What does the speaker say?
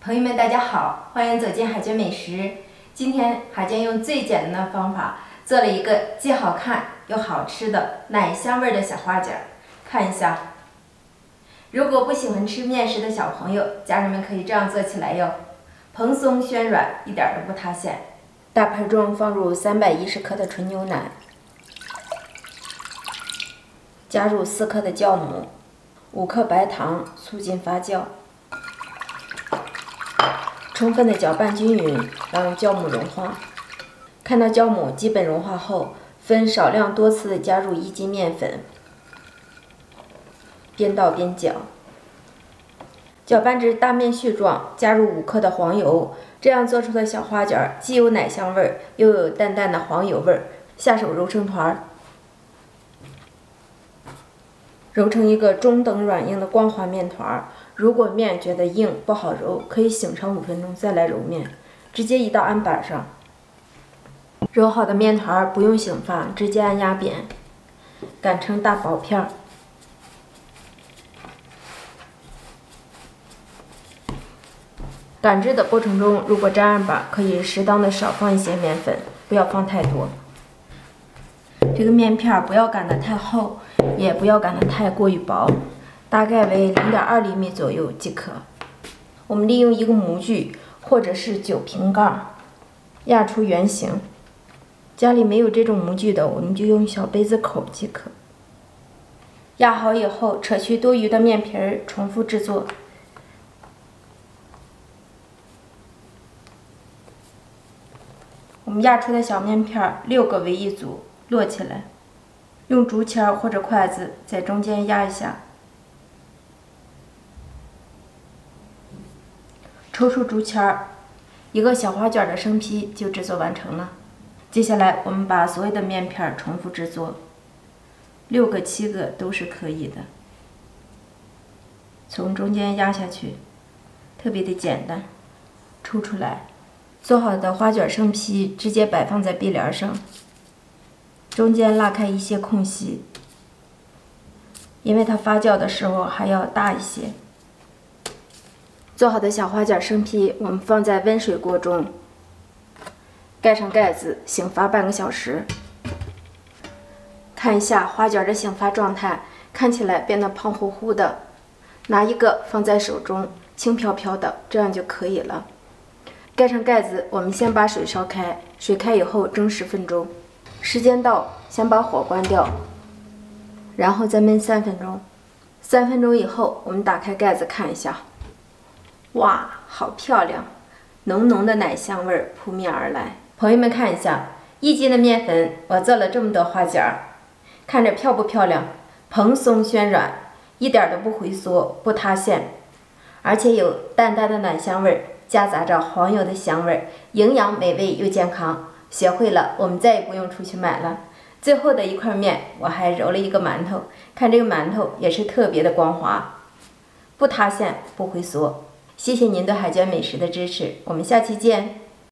朋友们，大家好，欢迎走进海娟美食。今天海娟用最简单的方法做了一个既好看又好吃的奶香味的小花卷，看一下。如果不喜欢吃面食的小朋友，家人们可以这样做起来哟，蓬松暄软，一点都不塌陷。大盆中放入310克的纯牛奶，加入4克的酵母，5克白糖，促进发酵。充分的搅拌均匀，让酵母融化。看到酵母基本融化后，分少量多次的加入1斤面粉，边倒边搅，搅拌至大面絮状，加入5克的黄油。这样做出的小花卷既有奶香味儿，又有淡淡的黄油味儿。下手揉成团，揉成一个中等软硬的光滑面团。如果面觉得硬不好揉，可以醒上5分钟再来揉面，直接移到案板上。揉好的面团不用醒发，直接按压扁，擀成大薄片。擀制的过程中，如果粘案板，可以适当的少放一些面粉，不要放太多。这个面片不要擀得太厚，也不要擀得太过于薄。大概为0.2厘米左右即可。我们利用一个模具或者是酒瓶盖压出圆形。家里没有这种模具的，我们就用小杯子口即可。压好以后，扯去多余的面皮儿，重复制作。我们压出的小面片6个为一组，摞起来，用竹签或者筷子在中间压一下。抽出竹签儿，一个小花卷的生坯就制作完成了。接下来我们把所有的面片重复制作，6个、7个都是可以的。从中间压下去，特别的简单。抽出来，做好的花卷生坯直接摆放在壁帘上，中间拉开一些空隙，因为它发酵的时候还要大一些。做好的小花卷生坯，我们放在温水锅中，盖上盖子，醒发半个小时。看一下花卷的醒发状态，看起来变得胖乎乎的。拿一个放在手中，轻飘飘的，这样就可以了。盖上盖子，我们先把水烧开，水开以后蒸10分钟。时间到，先把火关掉，然后再焖3分钟。3分钟以后，我们打开盖子看一下。哇，好漂亮！浓浓的奶香味儿扑面而来。朋友们看一下，1斤的面粉，我做了这么多花卷儿，看着漂不漂亮？蓬松暄软，一点都不回缩，不塌陷，而且有淡淡的奶香味儿，夹杂着黄油的香味儿，营养美味又健康。学会了，我们再也不用出去买了。最后的一块面，我还揉了一个馒头，看这个馒头也是特别的光滑，不塌陷，不回缩。谢谢您对海娟美食的支持，我们下期见。